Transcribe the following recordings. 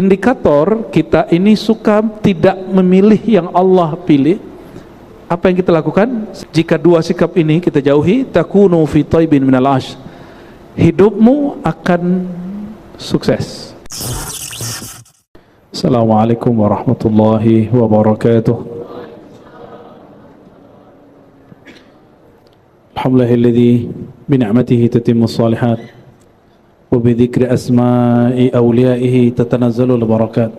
indikator kita ini suka tidak memilih yang Allah pilih. Apa yang kita lakukan? Jika dua sikap ini kita jauhi, takunu fi taibin minal ash, hidupmu akan sukses. Assalamualaikum warahmatullahi wabarakatuh. Alhamdulillahilladzi bi ni'matihi tatimmus shalihat wa bi dzikri asma'i awliyaihi tatanazzalul barakat.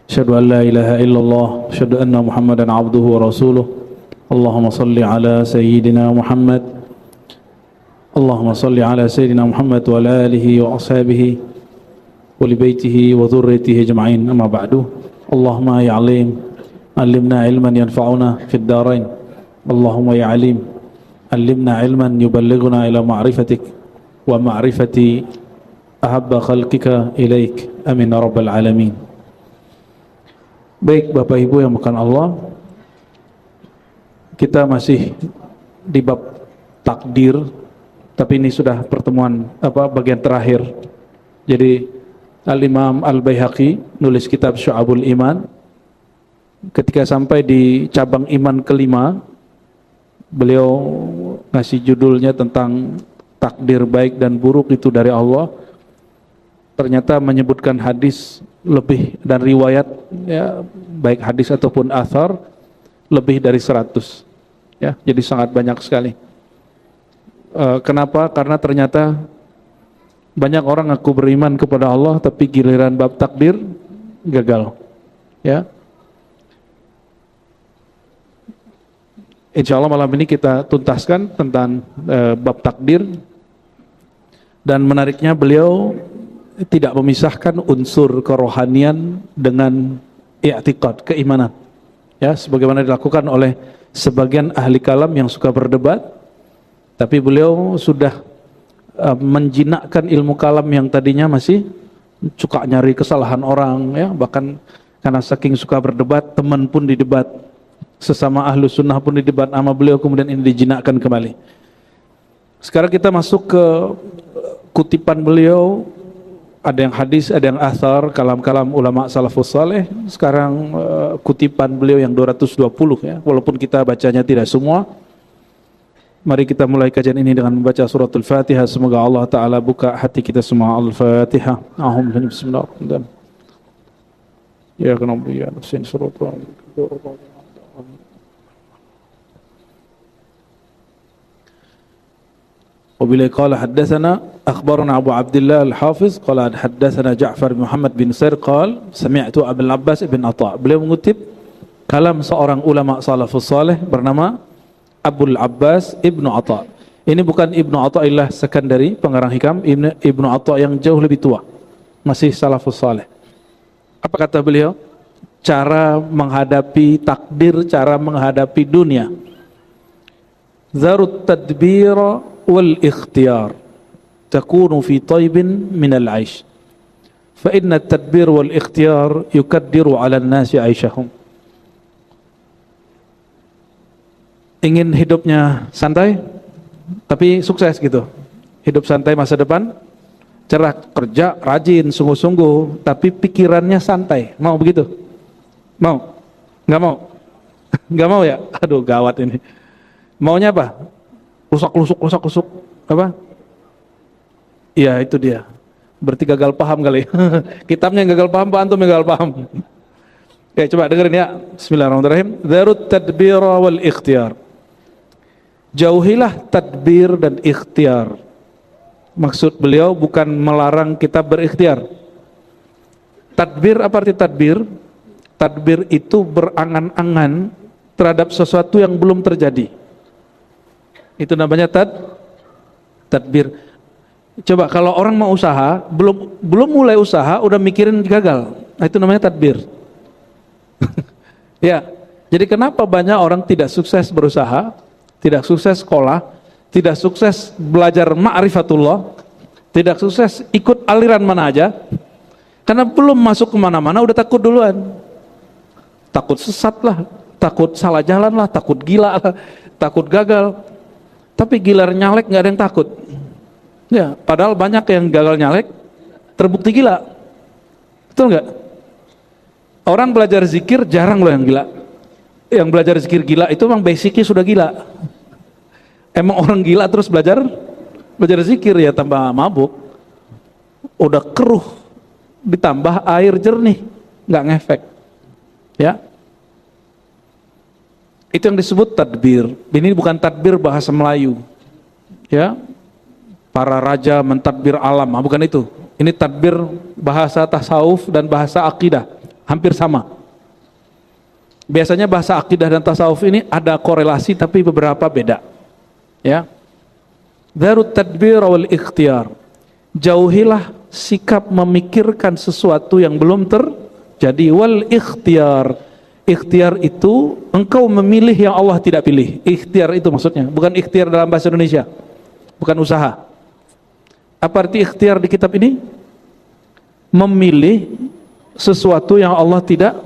Asyhadu an la ilaha illallah, asyhadu anna Muhammadan abduhu wa rasuluh. Allahumma salli ala sayyidina Muhammad. Allahumma salli ala sayyidina Muhammad wa ala alihi wa ashabihi wa li baitihi wa dhurriyyatihi ajma'in. Amma ba'du. Allahumma ya alim, allimna ilman yanfa'una fid darain. Allahumma ya alim, allimna ilman yuballighuna ila ma'rifatik wa ma'rifati ahabba khalqika ilaik. Amin ya rabbal alamin. Baik Bapak Ibu yang makan Allah, kita masih di bab takdir, tapi ini sudah pertemuan bagian terakhir. Jadi Al-Imam Al-Baihaqi nulis kitab Syu'abul Iman. Ketika sampai di cabang iman kelima, beliau ngasih judulnya tentang takdir baik dan buruk itu dari Allah. Ternyata menyebutkan hadis lebih dan riwayat, ya, baik hadis ataupun athar, lebih dari 100. Ya, jadi sangat banyak sekali. Kenapa? Karena ternyata banyak orang ngaku beriman kepada Allah, tapi giliran bab takdir gagal. Ya. Insya Allah malam ini kita tuntaskan tentang bab takdir, dan menariknya beliau tidak memisahkan unsur kerohanian dengan i'tiqad, keimanan. Ya, sebagaimana dilakukan oleh sebagian ahli kalam yang suka berdebat, tapi beliau sudah menjinakkan ilmu kalam yang tadinya masih suka nyari kesalahan orang, ya, bahkan karena saking suka berdebat, teman pun didebat, sesama ahlu sunnah pun didebat sama beliau, kemudian ini dijinakkan kembali. Sekarang kita masuk ke kutipan beliau. Ada yang hadis, ada yang athar, kalam-kalam ulama salafus saleh. Sekarang kutipan beliau yang 220, ya. Walaupun kita bacanya tidak semua. Mari kita mulai kajian ini dengan membaca suratul Fatihah. Semoga Allah Ta'ala buka hati kita semua. Al-Fatihah. Bismillahirrahmanirrahim. Ya kenapa ya nafsin suratul وبلا قال حدثنا أخبرنا أبو عبد الله الحافظ قال حدثنا جعفر بن محمد بن سير قال سمعت أبو العباس بن عطاء. Beliau mengutip kalam seorang ulama salafus saleh bernama Abul Abbas Ibnu Atha. Ini bukan Ibnu Athaillah Sekandari pengarang hikam, Ibnu Atha yang jauh lebih tua, masih salafus saleh. Apa kata beliau? Cara menghadapi takdir, cara menghadapi dunia. Zarut tadbira wal ikhtiyar takunu fi taibin min al-aish fa inna at-tadbir wal ikhtiyar yukaddiru 'ala an-nasi 'aishahum. Ingin hidupnya santai tapi sukses gitu, hidup santai masa depan, cerah, kerja rajin sungguh-sungguh tapi pikirannya santai, mau begitu? Mau? Nggak mau? Nggak mau ya? Aduh gawat ini. Maunya apa? Rusak-rusuk, apa? Iya itu dia. Berarti gagal paham kali. Kitabnya yang gagal paham, Pak Antum yang gagal paham. Ya coba dengerin ya. Bismillahirrahmanirrahim. Darut tadbira wal ikhtiyar. Jauhilah tadbir dan ikhtiar. Maksud beliau bukan melarang kita berikhtiar. Tadbir, apa arti tadbir? Tadbir itu berangan-angan terhadap sesuatu yang belum terjadi. Itu namanya tadbir. Coba kalau orang mau usaha, belum mulai usaha udah mikirin gagal. Nah, itu namanya tadbir. Ya. Jadi kenapa banyak orang tidak sukses berusaha, tidak sukses sekolah, tidak sukses belajar ma'rifatullah, tidak sukses ikut aliran mana aja? Karena belum masuk kemana-mana udah takut duluan. Takut sesat lah, takut salah jalan lah, takut gila lah, takut gagal. Tapi gilar nyalek nggak ada yang takut. Ya, padahal banyak yang gagal nyalek terbukti gila. Betul nggak? Orang belajar zikir jarang loh yang gila. Yang belajar zikir gila itu memang basicnya sudah gila. Emang orang gila terus belajar zikir ya tambah mabuk. Udah keruh, ditambah air jernih, nggak ngefek. Ya, itu yang disebut tadbir. Ini bukan tadbir bahasa Melayu. Ya, para raja mentadbir alam, bukan itu. Ini tadbir bahasa tasawuf dan bahasa akidah, hampir sama. Biasanya bahasa akidah dan tasawuf ini ada korelasi tapi beberapa beda. Ya, darut tadbir wal ikhtiar. Jauhilah sikap memikirkan sesuatu yang belum terjadi. Wal ikhtiar. Ikhtiar itu engkau memilih yang Allah tidak pilih. Ikhtiar itu maksudnya, bukan ikhtiar dalam bahasa Indonesia, bukan usaha. Apa arti ikhtiar di kitab ini? Memilih sesuatu yang Allah tidak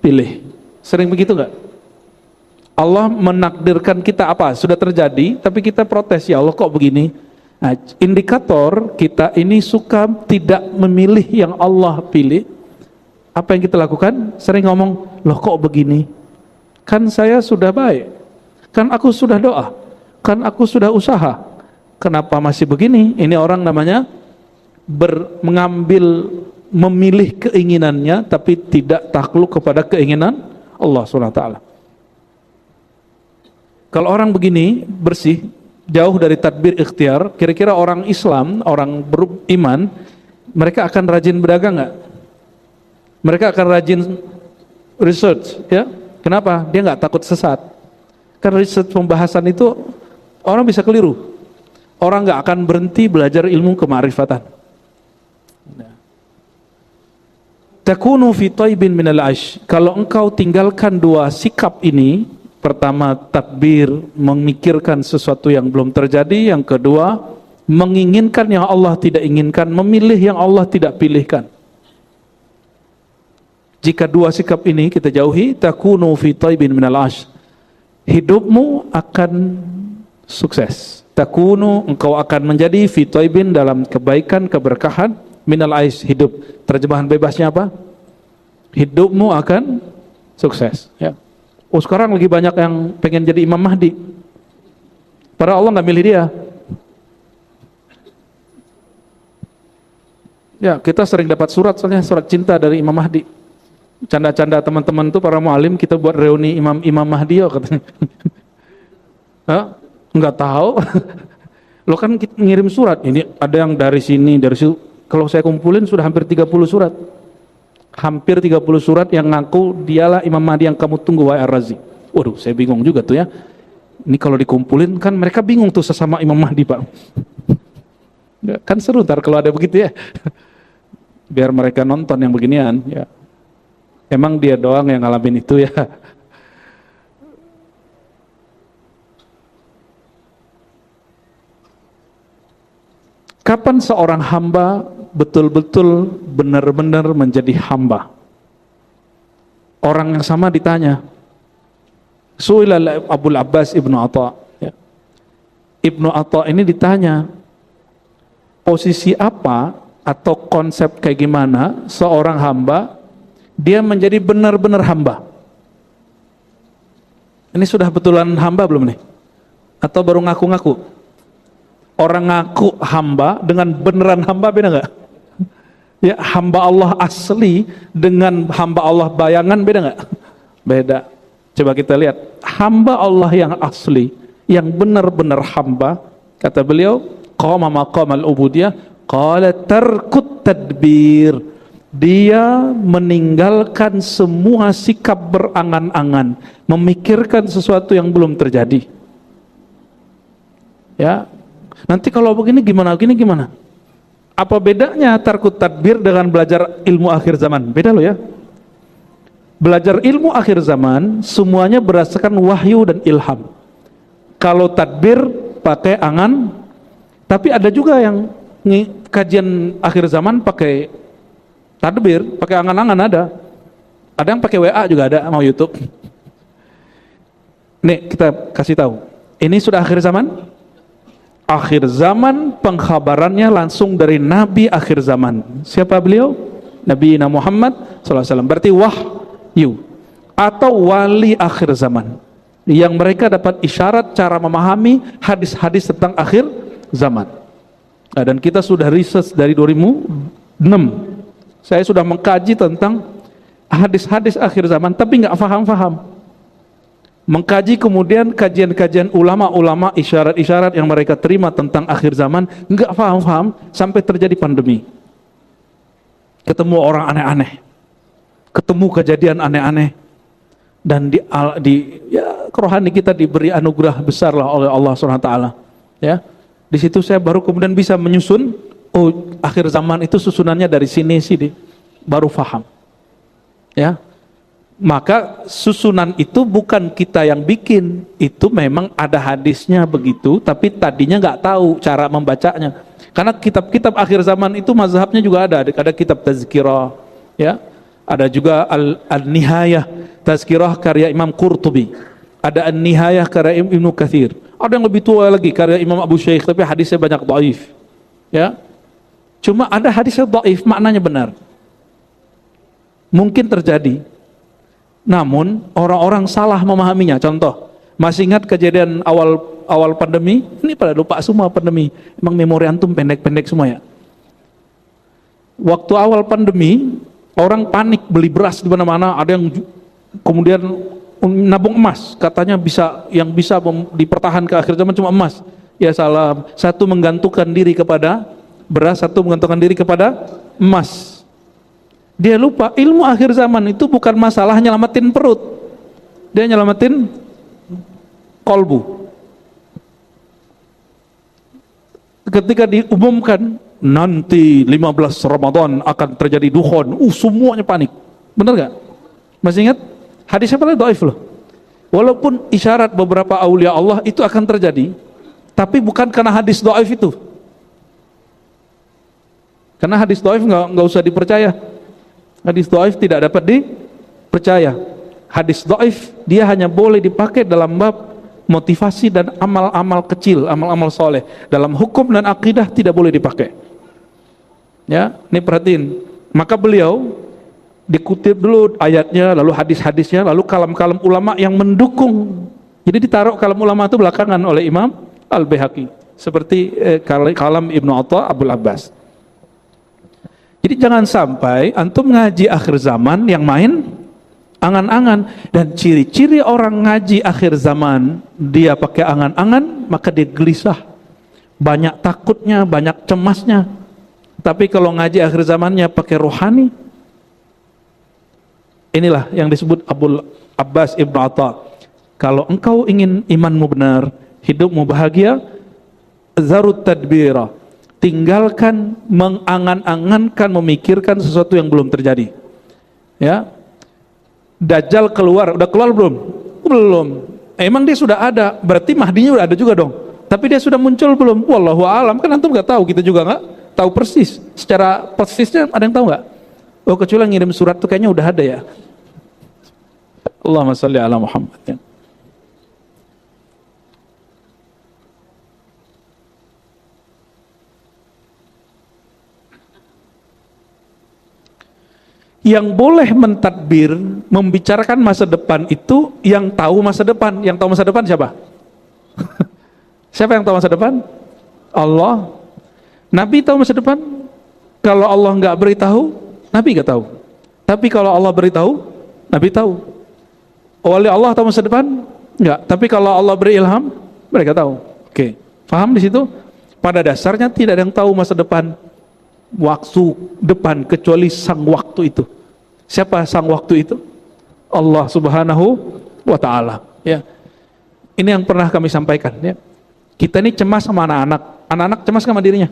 pilih. Sering begitu nggak? Allah menakdirkan kita apa? Sudah terjadi, tapi kita protes, ya Allah kok begini? Nah, indikator kita ini suka tidak memilih yang Allah pilih. Apa yang kita lakukan? Sering ngomong, loh kok begini? Kan saya sudah baik, kan aku sudah doa, kan aku sudah usaha, kenapa masih begini? Ini orang namanya mengambil, memilih keinginannya, tapi tidak takluk kepada keinginan Allah SWT. Kalau orang begini, bersih, jauh dari tadbir ikhtiar, kira-kira orang Islam, orang beriman, mereka akan rajin berdagang nggak? Mereka akan rajin research, ya? Kenapa? Dia nggak takut sesat. Karena research pembahasan itu orang bisa keliru. Orang nggak akan berhenti belajar ilmu kemarifatan. Takunu fi taibin minal aish. Kalau engkau tinggalkan dua sikap ini, pertama takbir, memikirkan sesuatu yang belum terjadi. Yang kedua, menginginkan yang Allah tidak inginkan, memilih yang Allah tidak pilihkan. Jika dua sikap ini kita jauhi, takunu fi taibin minal aish, hidupmu akan sukses. Takunu, engkau akan menjadi fi taibin, dalam kebaikan, keberkahan, minal aish, hidup. Terjemahan bebasnya apa? Hidupmu akan sukses, ya. Oh, sekarang lagi banyak yang pengen jadi Imam Mahdi. Padahal Allah nggak milih dia. Ya, kita sering dapat surat, soalnya surat cinta dari Imam Mahdi. Canda-canda teman-teman tuh para mualim, kita buat reuni Imam Mahdi ya katanya. Hah? Nggak tahu. Lo kan ngirim surat, ini ada yang dari sini, dari situ. Kalau saya kumpulin sudah hampir 30 surat. Hampir 30 surat yang ngaku dialah Imam Mahdi yang kamu tunggu, wahai Ar-Razi. Waduh, saya bingung juga tuh ya. Ini kalau dikumpulin kan mereka bingung tuh sesama Imam Mahdi, Pak. Kan seru ntar kalau ada begitu ya. Biar mereka nonton yang beginian ya. Emang dia doang yang ngalamin itu ya. Kapan seorang hamba betul-betul benar-benar menjadi hamba? Orang yang sama ditanya. Su'ila Abul Abbas Ibnu Atha, ya. Ibnu Atha ini ditanya, posisi apa atau konsep kayak gimana seorang hamba dia menjadi benar-benar hamba? Ini sudah betulan hamba belum nih? Atau baru ngaku-ngaku? Orang ngaku hamba dengan beneran hamba beda nggak? Ya, hamba Allah asli dengan hamba Allah bayangan beda nggak? Beda. Coba kita lihat hamba Allah yang asli, yang benar-benar hamba. Kata beliau, qama maqamal ubudiyah, qala tarkut tadbir. Dia meninggalkan semua sikap berangan-angan, memikirkan sesuatu yang belum terjadi. Ya. Nanti kalau begini gimana, begini gimana? Apa bedanya tarkut tadbir dengan belajar ilmu akhir zaman? Beda loh ya. Belajar ilmu akhir zaman semuanya berdasarkan wahyu dan ilham. Kalau tadbir pakai angan, tapi ada juga yang kajian akhir zaman pakai tadbir, pakai angan-angan ada. Ada yang pakai WA juga ada, mau YouTube. Nih kita kasih tahu. Ini sudah akhir zaman. Akhir zaman pengkhabarannya langsung dari Nabi akhir zaman. Siapa beliau? Nabi Muhammad SAW. Berarti wahyu atau wali akhir zaman yang mereka dapat isyarat cara memahami hadis-hadis tentang akhir zaman. Nah, dan kita sudah riset dari 2006. Saya sudah mengkaji tentang hadis-hadis akhir zaman, tapi nggak faham-faham. Mengkaji kemudian kajian-kajian ulama-ulama, isyarat-isyarat yang mereka terima tentang akhir zaman, nggak faham-faham sampai terjadi pandemi. Ketemu orang aneh-aneh, ketemu kejadian aneh-aneh, dan kerohani kita diberi anugerah besar lah oleh Allah SWT. Ya, di situ saya baru kemudian bisa menyusun, oh akhir zaman itu susunannya dari sini sini, baru faham. Ya, maka susunan itu bukan kita yang bikin, itu memang ada hadisnya begitu, tapi tadinya nggak tahu cara membacanya. Karena kitab-kitab akhir zaman itu mazhabnya juga ada kitab tazkirah, ya, ada juga al-nihayah tazkirah karya Imam Qurtubi, ada an-nihayah karya Ibnu Katsir, ada yang lebih tua lagi karya Imam Abu Syekh, tapi hadisnya banyak dhaif, ya. Cuma ada hadisnya dhaif, maknanya benar. Mungkin terjadi, namun orang-orang salah memahaminya. Contoh, masih ingat kejadian awal pandemi? Ini pada lupa semua pandemi. Emang memori antum pendek-pendek semua ya? Waktu awal pandemi, orang panik beli beras di mana-mana. Ada yang kemudian nabung emas, katanya yang bisa dipertahan ke akhir zaman cuma emas. Ya salam. Satu menggantungkan diri kepada beras, satu menggantungkan diri kepada emas. Dia lupa ilmu akhir zaman itu bukan masalah nyelamatin perut, dia nyelamatin kolbu. Ketika diumumkan nanti 15 Ramadan akan terjadi dukhon, semuanya panik. Benar gak? Masih ingat? Hadisnya paling dhaif loh. Walaupun isyarat beberapa aulia Allah itu akan terjadi, tapi bukan karena hadis dhaif itu. Karena hadis dhaif nggak usah dipercaya. Hadis dhaif tidak dapat dipercaya. Hadis dhaif dia hanya boleh dipakai dalam bab motivasi dan amal-amal kecil, amal-amal soleh. Dalam hukum dan akidah tidak boleh dipakai. Ya, ini perhatiin. Maka beliau dikutip dulu ayatnya, lalu hadis-hadisnya, lalu kalam-kalam ulama yang mendukung. Jadi ditaruh kalam ulama itu belakangan oleh Imam Al-Baihaqi, seperti kalam Ibnu Atha Abul Abbas. Jadi jangan sampai antum ngaji akhir zaman yang main angan-angan. Dan ciri-ciri orang ngaji akhir zaman, dia pakai angan-angan, maka dia gelisah, banyak takutnya, banyak cemasnya. Tapi kalau ngaji akhir zamannya pakai rohani, inilah yang disebut Abul Abbas Ibnu Atha. Kalau engkau ingin imanmu benar, hidupmu bahagia, zarut tadbira, tinggalkan mengangan-angankan, memikirkan sesuatu yang belum terjadi. Ya, Dajjal keluar, udah keluar belum? Belum. Emang dia sudah ada, berarti Mahdinya udah ada juga dong. Tapi dia sudah muncul belum? Wallahu a'lam. Kan antum nggak tahu, kita juga nggak tahu persis. Secara persisnya ada yang tahu nggak? Oh, kecuali yang ngirim surat tuh kayaknya udah ada ya. Allahumma shalli ala Muhammad. Ya. Yang boleh mentadbir, membicarakan masa depan itu yang tahu masa depan. Yang tahu masa depan siapa? Siapa yang tahu masa depan? Allah. Nabi tahu masa depan? Kalau Allah nggak beritahu, Nabi nggak tahu. Tapi kalau Allah beritahu, Nabi tahu. Wali Allah tahu masa depan? Nggak. Tapi kalau Allah beri ilham, mereka tahu. Oke, paham di situ? Pada dasarnya tidak ada yang tahu masa depan, waktu depan, kecuali sang waktu itu. Siapa sang waktu itu? Allah Subhanahu wa ta'ala. Ya. Ini yang pernah kami sampaikan, ya. Kita ini cemas sama anak-anak. Anak-anak cemas sama dirinya.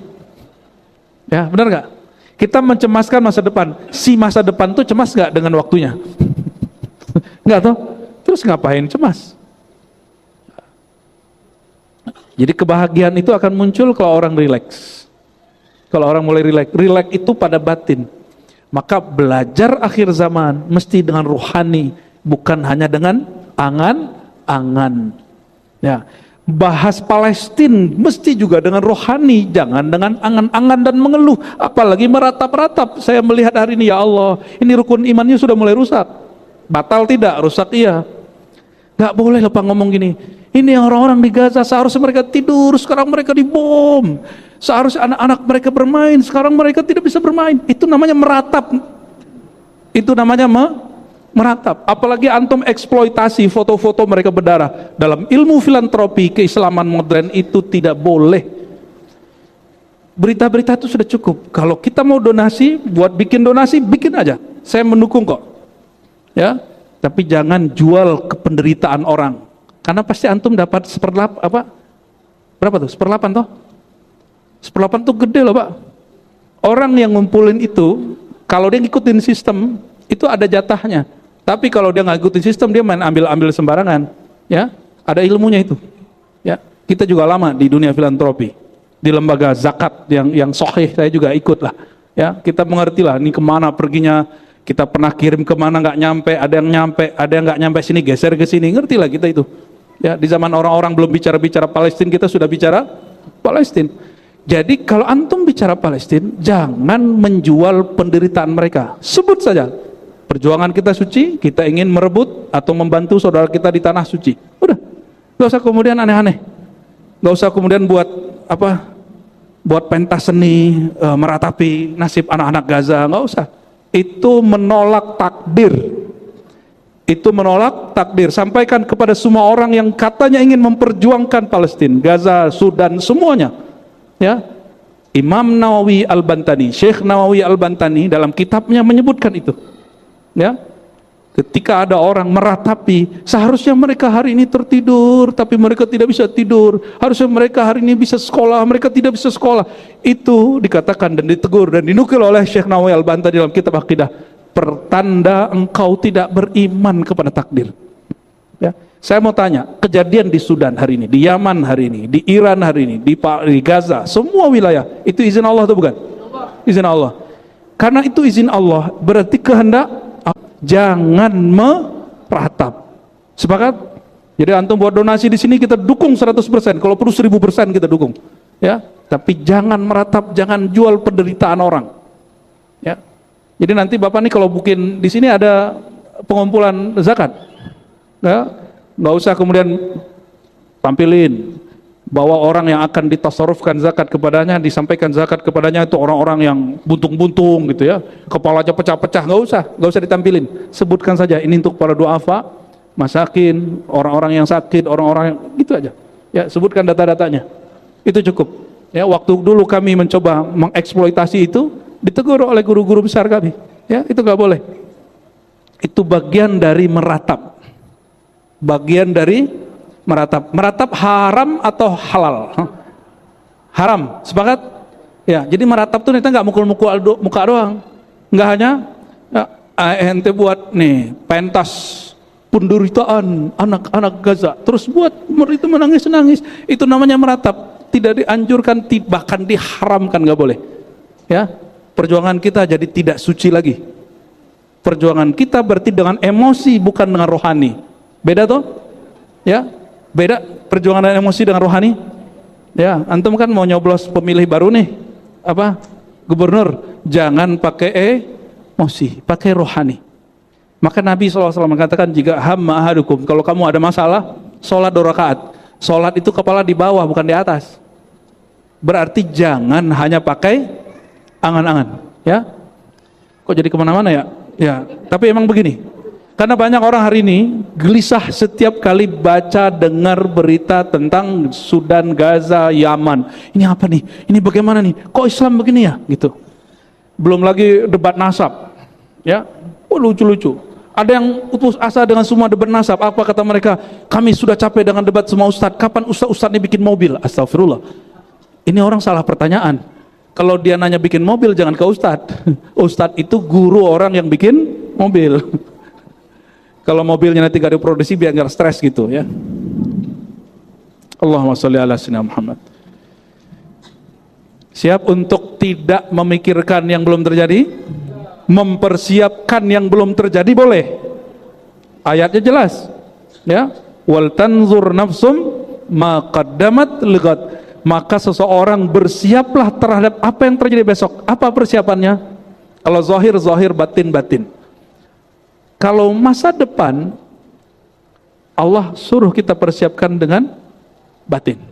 Ya, benar gak? Kita mencemaskan masa depan. Si masa depan tuh cemas gak dengan waktunya? Enggak toh? Terus ngapain cemas? Jadi kebahagiaan itu akan muncul kalau orang rileks. Kalau orang mulai rileks itu pada batin. Maka belajar akhir zaman mesti dengan ruhani, bukan hanya dengan angan-angan. Ya, bahas Palestina mesti juga dengan rohani, jangan dengan angan-angan dan mengeluh, apalagi meratap-ratap. Saya melihat hari ini, ya Allah, ini rukun imannya sudah mulai rusak. Batal tidak, rusak iya. Gak boleh lah Pak ngomong gini. Ini orang-orang di Gaza seharusnya mereka tidur, sekarang mereka dibom. Seharusnya anak-anak mereka bermain, sekarang mereka tidak bisa bermain. Itu namanya meratap. Itu namanya meratap. Apalagi antum eksploitasi foto-foto mereka berdarah. Dalam ilmu filantropi keislaman modern itu tidak boleh. Berita-berita itu sudah cukup. Kalau kita mau donasi, buat bikin donasi, bikin aja. Saya mendukung kok. Ya, tapi jangan jual kependeritaan orang. Karena pasti antum dapat seperlapan apa? Berapa tuh? Seperlapan toh? Seperlapan tuh gede loh Pak. Orang yang ngumpulin itu, kalau dia ngikutin sistem, itu ada jatahnya. Tapi kalau dia nggak ngikutin sistem, dia main ambil-ambil sembarangan. Ya, ada ilmunya itu. Ya, kita juga lama di dunia filantropi, di lembaga zakat yang sahih saya juga ikut lah. Ya, kita mengerti lah ini kemana perginya. Kita pernah kirim kemana nggak nyampe, ada yang nyampe, ada yang nggak nyampe sini, geser ke sini, ngerti lah kita itu. Ya, di zaman orang-orang belum bicara Palestina, kita sudah bicara Palestina. Jadi kalau antum bicara Palestina, jangan menjual penderitaan mereka. Sebut saja, perjuangan kita suci, kita ingin merebut atau membantu saudara kita di tanah suci. Udah, nggak usah kemudian aneh-aneh, nggak usah kemudian buat apa, buat pentas seni, meratapi nasib anak-anak Gaza, nggak usah. Itu menolak takdir. Itu menolak takdir. Sampaikan kepada semua orang yang katanya ingin memperjuangkan Palestina, Gaza, Sudan, semuanya. Ya, Imam Nawawi Al-Bantani, Syekh Nawawi Al-Bantani dalam kitabnya menyebutkan itu. Ya, ketika ada orang meratapi, seharusnya mereka hari ini tertidur, tapi mereka tidak bisa tidur. Harusnya mereka hari ini bisa sekolah, mereka tidak bisa sekolah. Itu dikatakan dan ditegur dan dinukil oleh Syekh Nawawi Al-Bantani dalam kitab Aqidah. Pertanda engkau tidak beriman kepada takdir. Ya, saya mau tanya, kejadian di Sudan hari ini, di Yaman hari ini, di Iran hari ini, di Gaza, semua wilayah, itu izin Allah atau bukan? Izin Allah. Karena itu izin Allah, berarti kehendak. Jangan meratap. Sepakat? Jadi antum buat donasi di sini kita dukung 100%, kalau perlu 1000% kita dukung. Ya, tapi jangan meratap, jangan jual penderitaan orang. Ya. Jadi nanti Bapak nih kalau bikin di sini ada pengumpulan zakat, ya, nggak usah kemudian tampilin bahwa orang yang akan ditasarrufkan zakat kepadanya, disampaikan zakat kepadanya itu orang-orang yang buntung-buntung gitu ya, kepalanya pecah-pecah, nggak usah ditampilin. Sebutkan saja ini untuk para duafa, masakin, orang-orang yang sakit, orang-orang yang gitu aja. Ya, sebutkan data-datanya. Itu cukup. Ya, waktu dulu kami mencoba mengeksploitasi itu, ditegur oleh guru-guru besar kami. Ya, itu nggak boleh. Itu bagian dari meratap. Bagian dari meratap. Meratap haram atau halal? Haram. Sepakat? Ya, jadi meratap tuh kita nggak mukul-mukul muka doang. Nggak hanya ya, ente buat nih pentas penderitaan anak-anak Gaza, terus buat itu menangis-nangis. Itu namanya meratap. Tidak dianjurkan, bahkan diharamkan, nggak boleh. Ya, perjuangan kita jadi tidak suci lagi. Perjuangan kita berarti dengan emosi, bukan dengan rohani. Beda toh? Ya, beda perjuangan dengan emosi dengan rohani. Ya, antum kan mau nyoblos pemilih baru nih, apa? Gubernur, jangan pakai emosi, pakai rohani. Maka Nabi SAW mengatakan, jika hamma ahadukum, kalau kamu ada masalah, sholat 2 rakaat. Sholat itu kepala di bawah, bukan di atas. Berarti jangan hanya pakai angan-angan, ya. Kok jadi kemana-mana ya? Ya, tapi emang begini. Karena banyak orang hari ini gelisah setiap kali baca dengar berita tentang Sudan, Gaza, Yaman. Ini apa nih? Ini bagaimana nih? Kok Islam begini ya? Gitu. Belum lagi debat nasab, ya. Oh, lucu-lucu. Ada yang putus asa dengan semua debat nasab. Apa kata mereka? Kami sudah capek dengan debat semua ustadz. Kapan ustadz ini bikin mobil? Astagfirullah. Ini orang salah pertanyaan. Kalau dia nanya bikin mobil, jangan ke ustadz. Ustadz itu guru orang yang bikin mobil. Kalau mobilnya nanti gak diproduksi, biar gak stres gitu ya. Allahumma sholli ala sayyidina Muhammad. Siap untuk tidak memikirkan yang belum terjadi? Mempersiapkan yang belum terjadi boleh. Ayatnya jelas. Ya, wal tanzur nafsum ma qaddamat lighat. Maka seseorang bersiaplah terhadap apa yang terjadi besok. Apa persiapannya? Kalau zahir, batin. Kalau masa depan Allah suruh kita persiapkan dengan batin.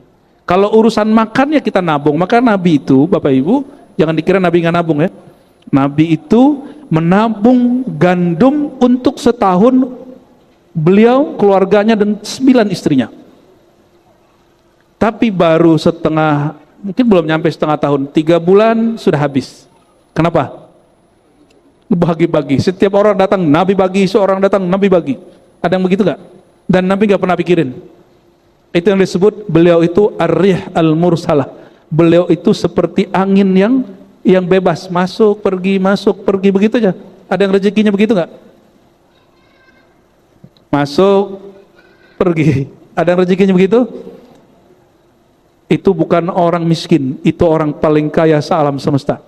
Kalau urusan makan ya kita nabung. Maka Nabi itu, Bapak Ibu, jangan dikira Nabi nggak nabung ya. Nabi itu menabung gandum untuk setahun beliau, keluarganya dan 9 istrinya. Tapi baru setengah, mungkin belum nyampe setengah tahun, 3 bulan sudah habis. Kenapa? Bagi-bagi. Setiap orang datang Nabi bagi, seorang datang Nabi bagi. Ada yang begitu gak? Dan Nabi gak pernah pikirin. Itu yang disebut beliau itu ar-rih al-mursalah. Beliau itu seperti angin yang bebas, masuk pergi begitu aja. Ada yang rezekinya begitu nggak? Masuk pergi. Ada yang rezekinya begitu? Itu bukan orang miskin, itu orang paling kaya se-alam semesta.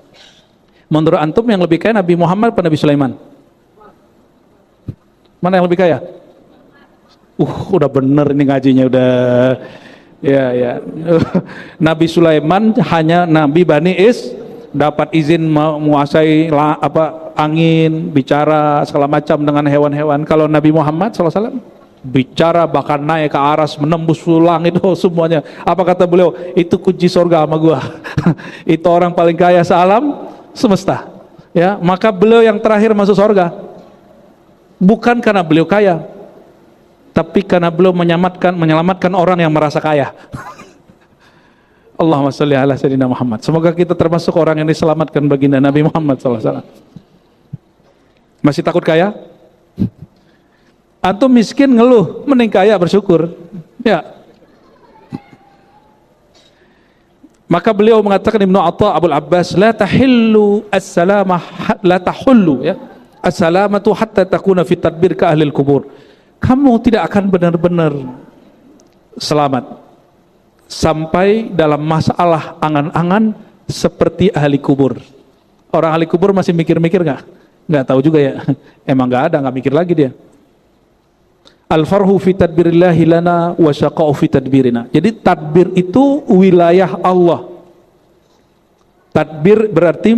Menurut antum yang lebih kaya Nabi Muhammad atau Nabi Sulaiman? Mana yang lebih kaya? Udah bener ini ngajinya udah. Ya. Nabi Sulaiman hanya Nabi Bani dapat izin menguasai angin, bicara segala macam dengan hewan-hewan. Kalau Nabi Muhammad SAW bicara bahkan naik ke aras, menembus langit, semuanya. Apa kata beliau? Itu kunci surga sama gua. Itu orang paling kaya se-alam semesta. Ya, maka beliau yang terakhir masuk surga. Bukan karena beliau kaya, tapi karena beliau menyelamatkan orang yang merasa kaya. Allahumma sholli ala sayyidina Muhammad. Semoga kita termasuk orang yang diselamatkan baginda Nabi Muhammad SAW. Masih takut kaya? Antum miskin ngeluh, mending kaya bersyukur. Ya. Maka beliau mengatakan, Ibnu Atha Abul Abbas, la tahillu as-salamatu hatta takuna fi tadbir ka ahlil kubur. Kamu tidak akan benar-benar selamat sampai dalam masalah angan-angan seperti ahli kubur. Orang ahli kubur masih mikir-mikir nggak? Nggak tahu juga ya. Emang nggak ada, nggak mikir lagi dia. Al-farhu fi tadbirillahi lana wa syaqa'u fi tadbirina. Jadi tadbir itu wilayah Allah. Tadbir berarti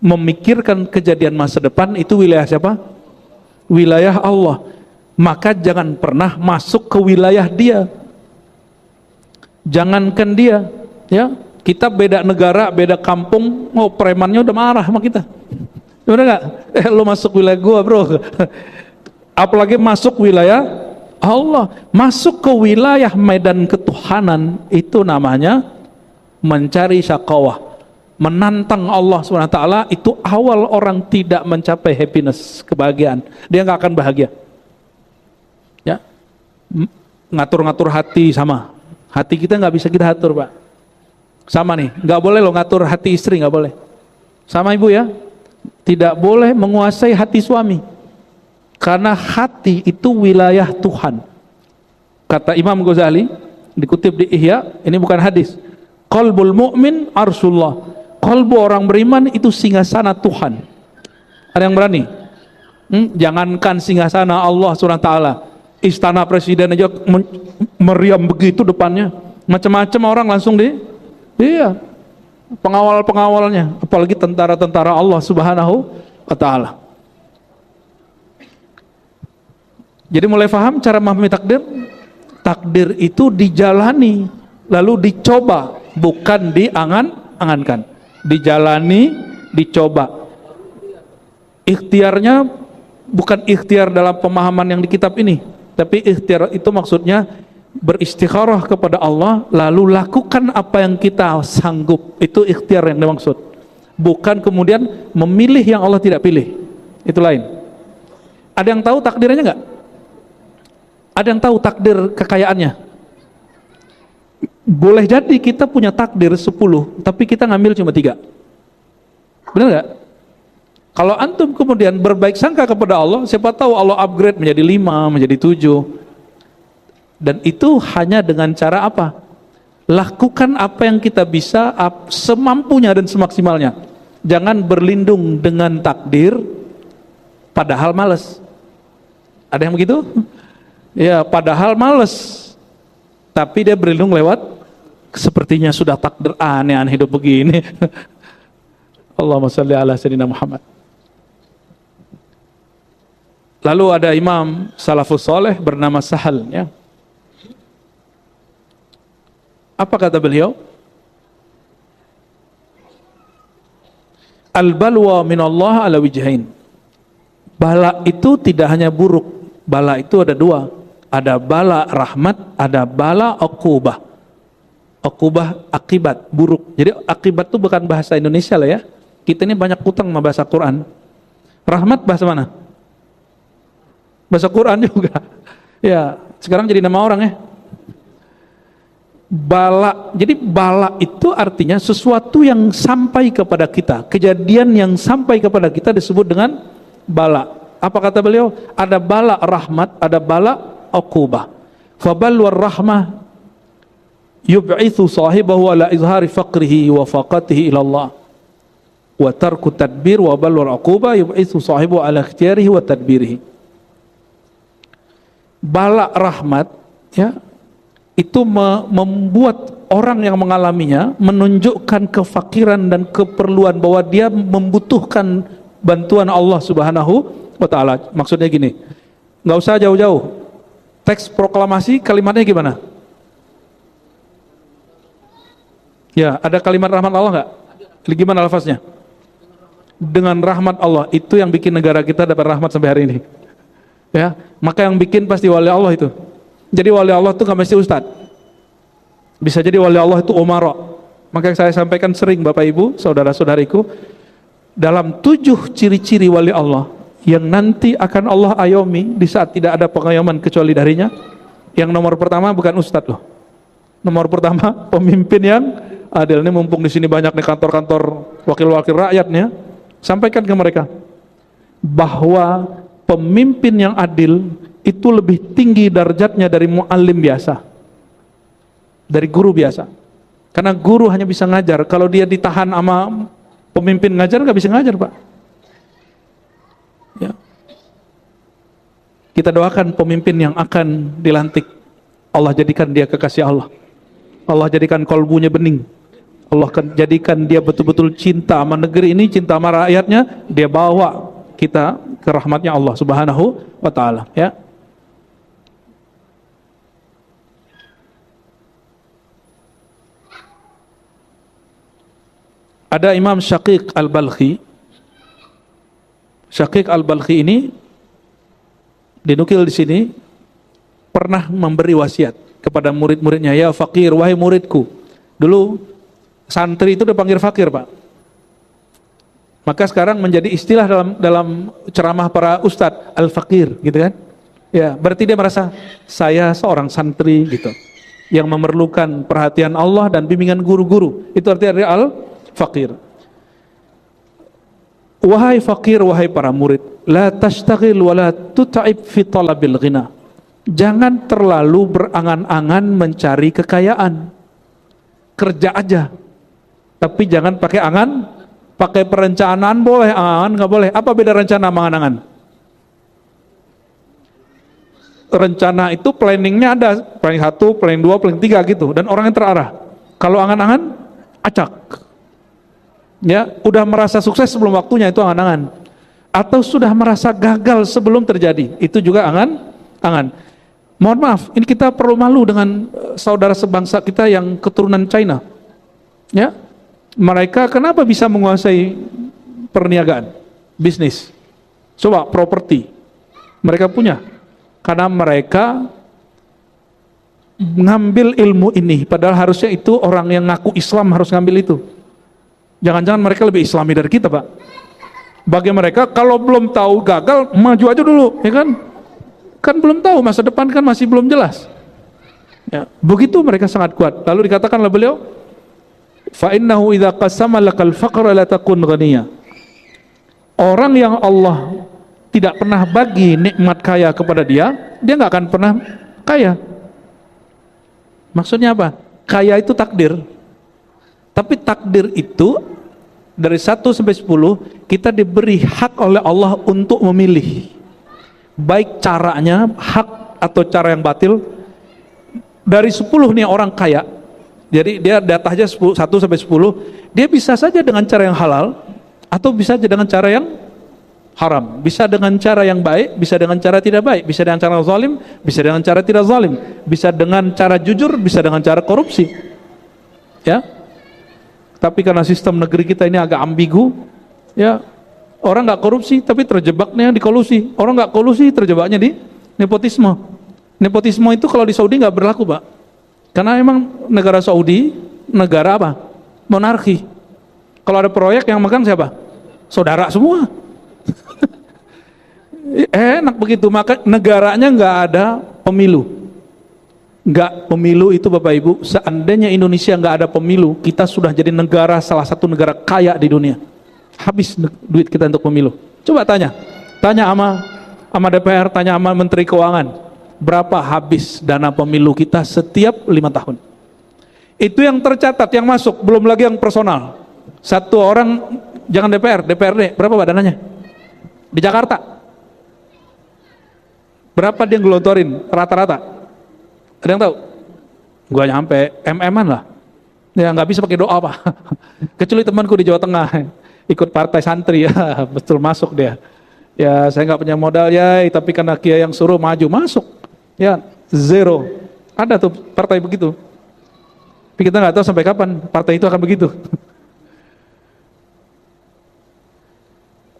memikirkan kejadian masa depan, itu wilayah siapa? Wilayah Allah. Maka jangan pernah masuk ke wilayah dia. Jangankan dia, ya, kita beda negara, beda kampung, premannya udah marah sama kita. Bener nggak? Lu masuk wilayah gua, bro. Apalagi masuk wilayah Allah. Masuk ke wilayah medan ketuhanan, itu namanya mencari syaqawah, menantang Allah SWT. Itu awal orang tidak mencapai happiness, kebahagiaan. Dia nggak akan bahagia. Ya, ngatur-ngatur hati sama. Hati kita nggak bisa kita atur, Pak. Sama nih, nggak boleh lo ngatur hati istri, nggak boleh. Sama ibu ya, tidak boleh menguasai hati suami. Karena hati itu wilayah Tuhan. Kata Imam Ghazali, dikutip di Ihya, ini bukan hadis. Qalbul mu'min arsullah. Qalbu orang beriman itu singgasana Tuhan. Ada yang berani? Jangankan singgasana Allah SWT, istana presiden aja meriam begitu depannya, macam-macam orang langsung iya, pengawal-pengawalnya, apalagi tentara-tentara Allah Subhanahu wa Ta'ala. Jadi mulai paham cara memahami takdir? Takdir itu dijalani, lalu dicoba, bukan diangan-angankan. Dijalani, dicoba. Ikhtiarnya bukan ikhtiar dalam pemahaman yang di kitab ini, tapi ikhtiar itu maksudnya beristikharah kepada Allah, lalu lakukan apa yang kita sanggup. Itu ikhtiar yang dimaksud. Bukan kemudian memilih yang Allah tidak pilih. Itu lain. Ada yang tahu takdirnya enggak? Ada yang tahu takdir kekayaannya? Boleh jadi kita punya takdir 10, tapi kita ngambil cuma 3. Benar enggak? Kalau antum kemudian berbaik sangka kepada Allah, siapa tahu Allah upgrade menjadi 5, menjadi 7. Dan itu hanya dengan cara apa? Lakukan apa yang kita bisa semampunya dan semaksimalnya. Jangan berlindung dengan takdir padahal malas. Ada yang begitu? Ya, padahal malas, tapi dia berlindung lewat sepertinya sudah takdir aneh-aneh hidup begini. Allahumma shalli ala sayyidina Muhammad. Lalu ada imam salafus soleh bernama Sahal, ya. Apa kata beliau? Al-balwa minallah ala wijhain. Bala itu tidak hanya buruk. Bala itu ada dua. Ada bala rahmat, ada bala uqubah. Uqubah akibat, buruk. Jadi akibat itu bukan bahasa Indonesia lah ya. Kita ini banyak utang sama bahasa Quran. Rahmat bahasa mana? Bahasa Quran juga. Ya, sekarang jadi nama orang ya. Bala, jadi bala itu artinya sesuatu yang sampai kepada kita, kejadian yang sampai kepada kita disebut dengan bala. Apa kata beliau? Ada bala rahmat, ada bala uqubah. Fabal war rahmah yub'ithu sahibahu ala izhari faqrihi wa faqatihi ila Allah. Wa tarku tadbir wa bal war uqubah yub'ithu sahibahu ala ikhtiyarihi wa tadbirihi. Bala rahmat, ya, itu membuat orang yang mengalaminya menunjukkan kefakiran dan keperluan bahwa dia membutuhkan bantuan Allah Subhanahu wa ta'ala. Maksudnya gini, nggak usah jauh-jauh, teks proklamasi kalimatnya gimana? Ya, ada kalimat rahmat Allah nggak? Gimana lafaznya? Dengan rahmat Allah. Itu yang bikin negara kita dapat rahmat sampai hari ini. Ya, maka yang bikin pasti wali Allah itu. Jadi wali Allah itu gak mesti ustadz. Bisa jadi wali Allah itu umara. Maka yang saya sampaikan sering Bapak Ibu, saudara-saudariku, dalam 7 ciri-ciri wali Allah yang nanti akan Allah ayomi di saat tidak ada pengayoman kecuali darinya. Yang nomor pertama bukan ustadz loh. Nomor pertama pemimpin yang adil. Ini mumpung di sini banyak nih kantor-kantor wakil-wakil rakyatnya, sampaikan ke mereka bahwa pemimpin yang adil itu lebih tinggi darjatnya dari muallim biasa, dari guru biasa. Karena guru hanya bisa ngajar, kalau dia ditahan sama pemimpin ngajar nggak bisa ngajar, Pak. Ya. Kita doakan pemimpin yang akan dilantik, Allah jadikan dia kekasih Allah. Allah jadikan kolbunya bening. Allah akan jadikan dia betul-betul cinta sama negeri ini, cinta sama rakyatnya. Dia bawa kita ke rahmatnya Allah Subhanahu wa ta'ala, ya. Ada Imam Syaqiq Al-Balkhi. Syaqiq Al-Balkhi ini dinukil di sini pernah memberi wasiat kepada murid-muridnya, ya fakir, wahai muridku. Dulu santri itu dipanggil fakir, Pak. Maka sekarang menjadi istilah dalam ceramah para ustadz, al-fakir, gitu kan? Ya, berarti dia merasa saya seorang santri gitu, yang memerlukan perhatian Allah dan bimbingan guru-guru. Itu artinya dari al-fakir. Wahai fakir, wahai para murid, la tashtagil wa la tut'ib fi talabil ghina. Jangan terlalu berangan-angan mencari kekayaan. Kerja aja. Tapi jangan pakai angan, pakai perencanaan boleh, angan nggak boleh. Apa beda rencana sama angan-angan? Rencana itu planningnya ada, planning 1, planning 2, planning 3 gitu, dan orangnya terarah. Kalau angan-angan, acak. Ya, udah merasa sukses sebelum waktunya, itu angan-angan. Atau sudah merasa gagal sebelum terjadi, itu juga angan-angan. Mohon maaf, ini kita perlu malu dengan saudara sebangsa kita yang keturunan China. Ya, mereka kenapa bisa menguasai perniagaan, bisnis? Coba properti, mereka punya. Karena mereka mengambil ilmu ini, padahal harusnya itu orang yang ngaku Islam harus ngambil itu. Jangan-jangan mereka lebih Islami dari kita, Pak. Bagi mereka, kalau belum tahu gagal, maju aja dulu, ya kan? Kan belum tahu, masa depan kan masih belum jelas. Ya, begitu mereka sangat kuat. Lalu dikatakan oleh beliau, fa innahu idza qasama lakal faqra la takun ghaniya. Orang yang Allah tidak pernah bagi nikmat kaya kepada dia, dia nggak akan pernah kaya. Maksudnya apa? Kaya itu takdir. Tapi takdir itu dari 1 sampai 10 kita diberi hak oleh Allah untuk memilih. Baik caranya, hak atau cara yang batil. Dari 10 nih orang kaya, jadi dia data aja 1 sampai 10, dia bisa saja dengan cara yang halal atau bisa saja dengan cara yang haram. Bisa dengan cara yang baik, bisa dengan cara tidak baik, bisa dengan cara zalim, bisa dengan cara tidak zalim, bisa dengan cara jujur, bisa dengan cara korupsi. Ya. Tapi karena sistem negeri kita ini agak ambigu, ya, orang nggak korupsi tapi terjebaknya di kolusi, orang nggak kolusi terjebaknya di nepotisme. Nepotisme itu kalau di Saudi nggak berlaku, Pak, karena emang negara Saudi negara apa? Monarki. Kalau ada proyek yang megang siapa? Saudara semua. Enak begitu, maka negaranya nggak ada pemilu. Nggak pemilu itu Bapak Ibu, seandainya Indonesia nggak ada pemilu, kita sudah jadi negara, salah satu negara kaya di dunia. Habis duit kita untuk pemilu. Coba tanya sama DPR, tanya sama Menteri Keuangan, berapa habis dana pemilu kita setiap 5 tahun. Itu yang tercatat, yang masuk, belum lagi yang personal. Satu orang, jangan DPRD, berapa Pak dananya? Di Jakarta berapa dia ngelontorin rata-rata? Ada yang tahu? Gua nyampe MM-an lah. Ya nggak bisa pakai doa, Pak. Kecuali temanku di Jawa Tengah ikut partai santri, ya betul masuk dia. Ya saya nggak punya modal ya, tapi karena Kiai yang suruh maju masuk. Ya zero. Ada tuh partai begitu. Tapi kita nggak tahu sampai kapan partai itu akan begitu.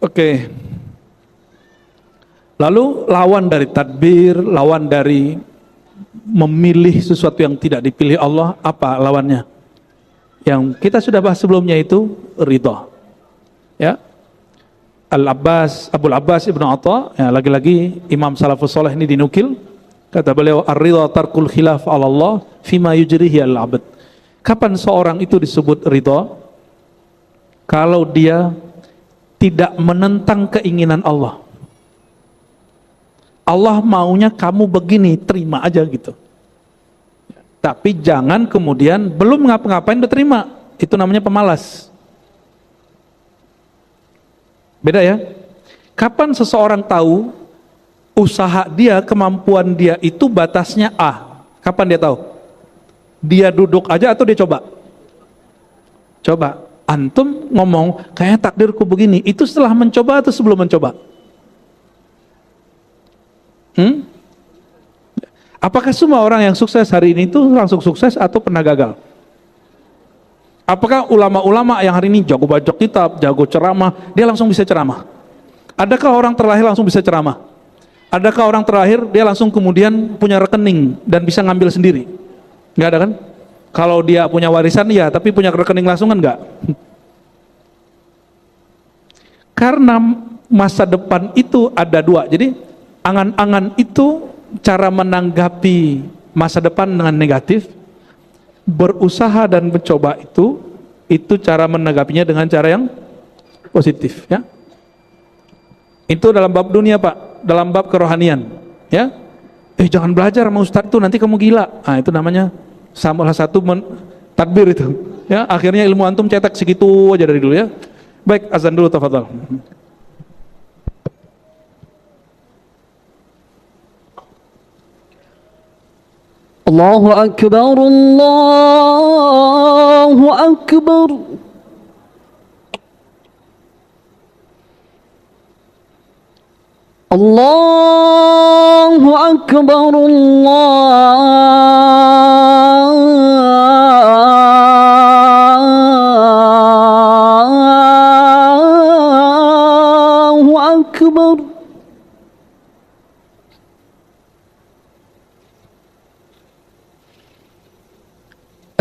Oke. Lalu lawan dari tadbir, lawan dari memilih sesuatu yang tidak dipilih Allah, apa lawannya? Yang kita sudah bahas sebelumnya itu ridha. Ya. Abul Abbas Ibnu Atha, ya, lagi-lagi Imam Salafus Saleh ini dinukil, kata beliau, ar-ridha tarkul khilaf 'ala Allah fima yujrihi al-'abd. Kapan seorang itu disebut ridha? Kalau dia tidak menentang keinginan Allah. Allah maunya kamu begini, terima aja gitu. Tapi jangan kemudian belum ngapa-ngapain udah terima. Itu namanya pemalas. Beda ya. Kapan seseorang tahu usaha dia, kemampuan dia itu batasnya A? Kapan dia tahu? Dia duduk aja atau dia coba? Coba. Antum ngomong, kayaknya takdirku begini. Itu setelah mencoba atau sebelum mencoba? Apakah semua orang yang sukses hari ini itu langsung sukses atau pernah gagal? Apakah ulama-ulama yang hari ini jago baca kitab, jago ceramah, dia langsung bisa ceramah? Adakah orang terlahir langsung bisa ceramah? Adakah orang terlahir dia langsung kemudian punya rekening dan bisa ngambil sendiri? Nggak ada kan? Kalau dia punya warisan ya, tapi punya rekening langsung kan nggak? Karena masa depan itu ada dua. Jadi angan-angan itu cara menanggapi masa depan dengan negatif, berusaha dan mencoba itu cara menanggapinya dengan cara yang positif, ya. Itu dalam bab dunia, Pak, dalam bab kerohanian, ya. Jangan belajar sama ustadz itu, nanti kamu gila. Nah, itu namanya salah satu tadbir itu, ya. Akhirnya ilmu antum cetak segitu aja dari dulu, ya. Baik, azan dulu, tafadhal. Allahu Akbar, Allahu Akbar. Allahu Akbar, Allahu Akbar.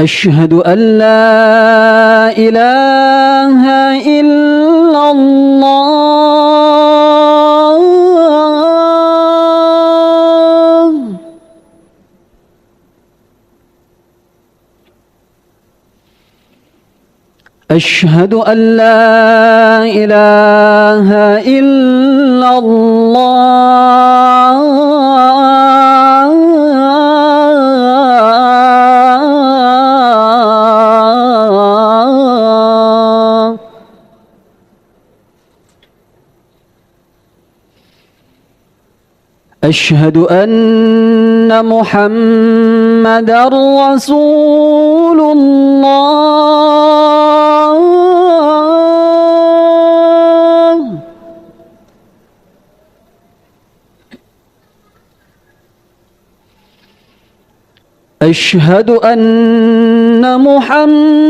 أشهد أن لا إله إلا الله أشهد أن لا إله إلا الله أشهد أن محمدًا رسول الله أشهد أن محمدا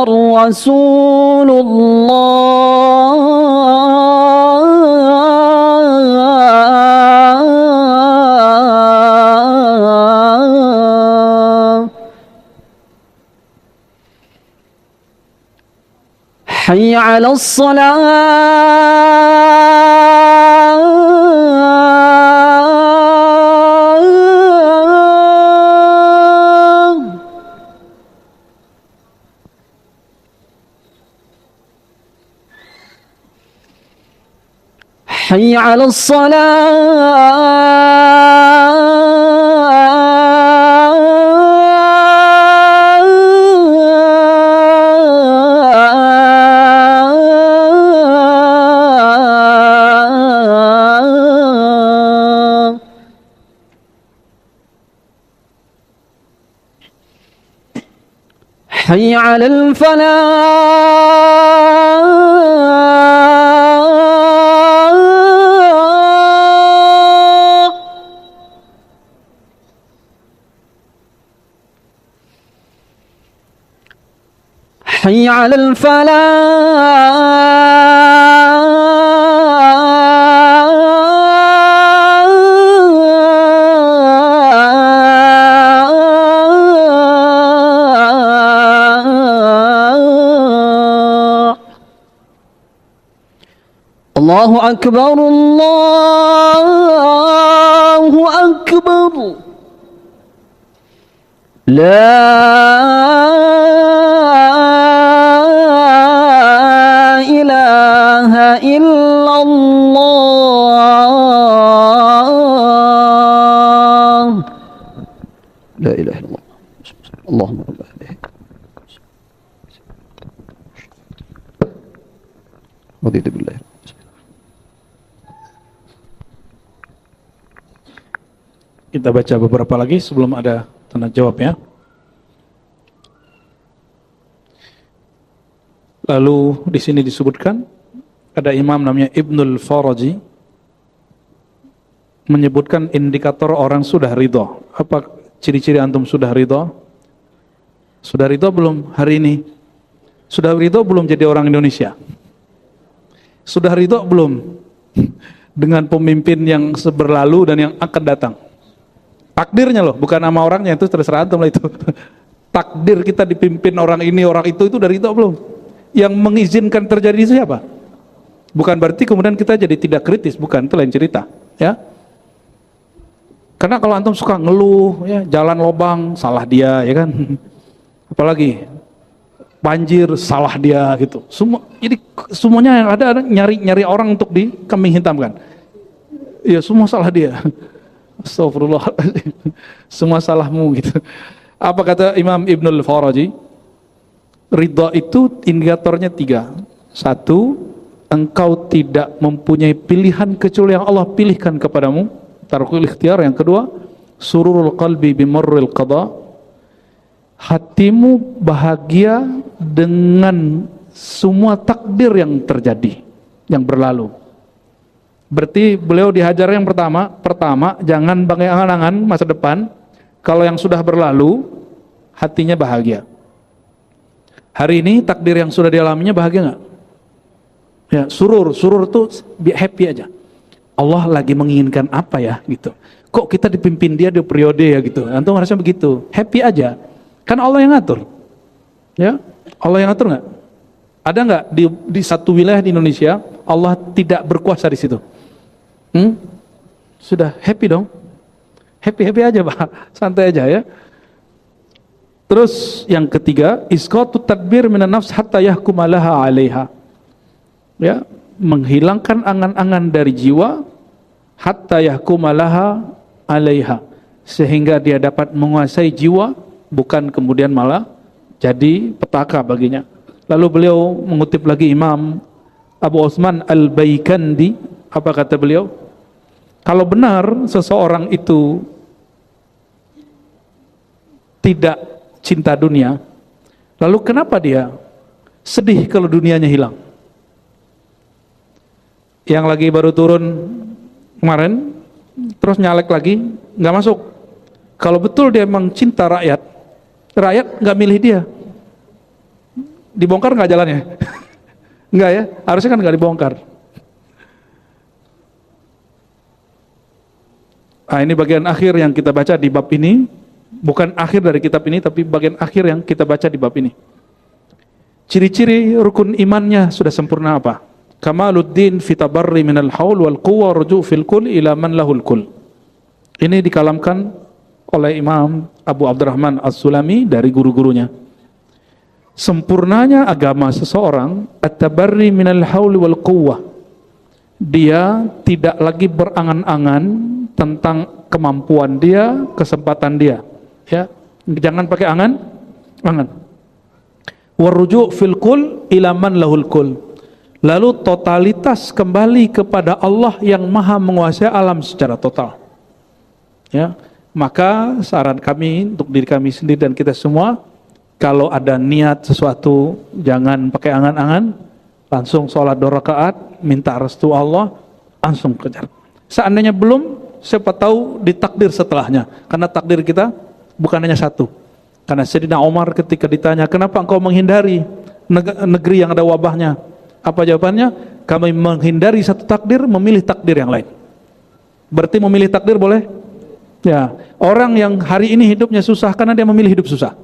رسول الله حي على الصلاة حي على الصلاة حي على الفلاح حي على الفلاح الله أكبر الله أكبر لا إله إلا الله لا إله إلا الله اللهم رب هذه رضيت بالله Kita baca beberapa lagi sebelum ada tanda jawab ya. Lalu di sini disebutkan ada imam namanya Ibnul Faraji menyebutkan indikator orang sudah ridho. Apa ciri-ciri antum sudah ridho? Sudah ridho belum hari ini? Sudah ridho belum jadi orang Indonesia? Sudah ridho belum dengan pemimpin yang berlalu dan yang akan datang? Takdirnya loh, bukan nama orangnya, itu terserah antum lah itu. Takdir kita dipimpin orang ini, orang itu dari itu belum? Yang mengizinkan terjadi itu siapa? Bukan berarti kemudian kita jadi tidak kritis, bukan, itu lain cerita, ya. Karena kalau antum suka ngeluh, ya, jalan lobang, salah dia, ya kan. Apalagi banjir, salah dia, gitu. Jadi semuanya yang ada nyari orang untuk dikambing hitamkan. Ya semua salah dia. Astagfirullah, semua salahmu gitu. Apa kata Imam Ibnul Faraji? Ridha itu indikatornya 3. 1, engkau tidak mempunyai pilihan kecuali yang Allah pilihkan kepadamu, tarkul ikhtiyar. Yang kedua, sururul qalbi bimurril qada, hatimu bahagia dengan semua takdir yang terjadi, yang berlalu. Berarti beliau dihajar yang pertama jangan angan-angan masa depan. Kalau yang sudah berlalu, hatinya bahagia. Hari ini takdir yang sudah dialaminya bahagia nggak? Ya, surur tuh happy aja. Allah lagi menginginkan apa ya gitu. Kok kita dipimpin dia di periode ya gitu. Antum merasa begitu, happy aja. Kan Allah yang ngatur. Ya, Allah yang ngatur nggak? Ada nggak di satu wilayah di Indonesia Allah tidak berkuasa di situ? Sudah happy dong, happy aja Pak, santai aja ya. Terus yang ketiga, isqatu tadbir minan nafs hatta yahkuma laha 'alaiha. Ya, menghilangkan angan-angan dari jiwa hatta yahkuma laha 'alaiha, sehingga dia dapat menguasai jiwa, bukan kemudian malah jadi petaka baginya. Lalu beliau mengutip lagi Imam Abu Utsman Al-Baikandi, apa kata beliau? Kalau benar seseorang itu tidak cinta dunia, lalu kenapa dia sedih kalau dunianya hilang? Yang lagi baru turun kemarin, terus nyalek lagi, nggak masuk. Kalau betul dia memang cinta rakyat, rakyat nggak milih dia. Dibongkar nggak jalannya? Nggak ya, harusnya kan nggak dibongkar. Nah, ini bagian akhir yang kita baca di bab ini, bukan akhir dari kitab ini, tapi bagian akhir yang kita baca di bab ini. Ciri-ciri rukun imannya sudah sempurna apa? Kamaluddin fi tabarri minal haul wal quwwa ruju' fil kul ila man lahul kul. Ini dikalamkan oleh Imam Abu Abdurrahman As-Sulami dari guru-gurunya. Sempurnanya agama seseorang at-tabarri minal haul wal quwwah. Dia tidak lagi berangan-angan tentang kemampuan dia, kesempatan dia. Ya, jangan pakai angan. Waruju' fil kul ila man lahul kul. Lalu totalitas kembali kepada Allah yang maha menguasai alam secara total. Ya, maka saran kami untuk diri kami sendiri dan kita semua, kalau ada niat sesuatu jangan pakai angan-angan, langsung sholat 2 rakaat, minta restu Allah, langsung kejar. Seandainya belum, siapa tahu ditakdir setelahnya, karena takdir kita bukan hanya satu. Karena Sayyidina Umar ketika ditanya, kenapa engkau menghindari negeri yang ada wabahnya? Apa jawabannya? Kami menghindari satu takdir, memilih takdir yang lain. Berarti memilih takdir boleh? Ya, orang yang hari ini hidupnya susah karena dia memilih hidup susah.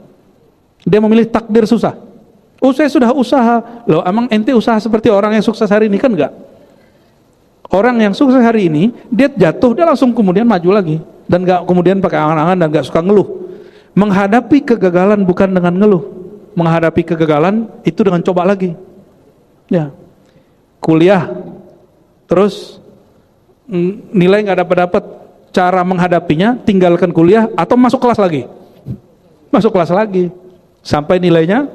Dia memilih takdir susah. Oh, saya sudah usaha. Loh, emang ente usaha seperti orang yang sukses hari ini? Kan enggak. Orang yang sukses hari ini, dia jatuh, dia langsung kemudian maju lagi. Dan enggak kemudian pakai angan-angan dan enggak suka ngeluh. Menghadapi kegagalan bukan dengan ngeluh. Menghadapi kegagalan itu dengan coba lagi. Ya, kuliah, terus nilai nggak dapat, cara menghadapinya tinggalkan kuliah atau masuk kelas lagi, sampai nilainya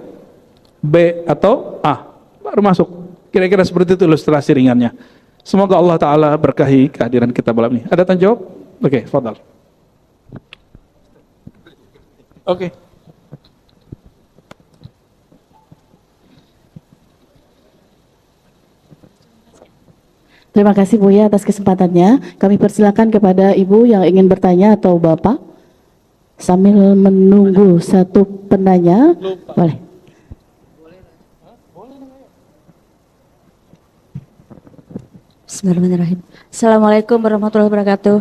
B atau A baru masuk. Kira-kira seperti itu ilustrasi ringannya. Semoga Allah Taala berkahi kehadiran kita malam ini. Ada tanya jawab? Oke, fadhal. Oke. Terima kasih Buya atas kesempatannya. Kami persilakan kepada Ibu yang ingin bertanya atau Bapak. Sambil menunggu satu penanya. Boleh. Bismillahirrahmanirrahim. Assalamualaikum warahmatullahi wabarakatuh.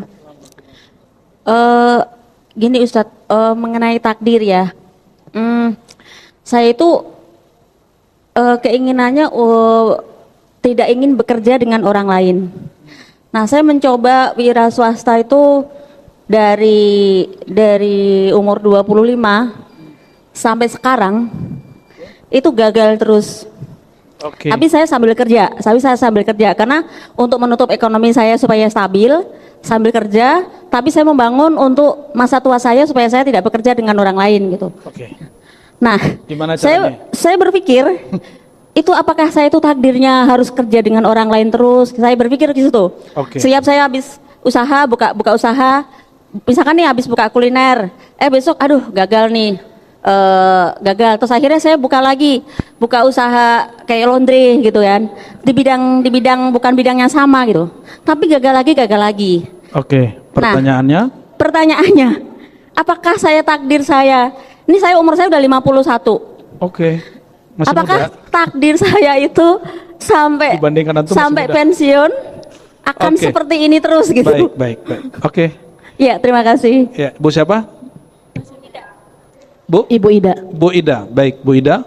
Gini Ustadz, mengenai takdir ya. Saya itu keinginannya tidak ingin bekerja dengan orang lain. Nah, saya mencoba wira swasta itu dari umur 25 sampai sekarang itu gagal terus. Oke. Tapi saya sambil kerja karena untuk menutup ekonomi saya supaya stabil sambil kerja, tapi saya membangun untuk masa tua saya supaya saya tidak bekerja dengan orang lain gitu. Oke. Nah, Gimana caranya? saya berpikir itu apakah saya itu takdirnya harus kerja dengan orang lain terus? Saya berpikir di situ. Oke. Setiap saya habis usaha, buka usaha, misalkan nih habis buka kuliner, besok aduh gagal nih, gagal. Terus akhirnya saya buka usaha kayak laundry gitu kan, di bidang bukan bidang yang sama gitu. Tapi gagal lagi. Oke. Pertanyaannya, apakah saya takdir saya? Ini umur saya udah 51. Oke. Masih apakah muda. takdir saya itu sampai pensiun akan seperti ini terus gitu? Baik. Oke. Ya, terima kasih. Ya, Bu siapa? Bu? Ibu Ida. Bu Ida. Baik, Bu Ida.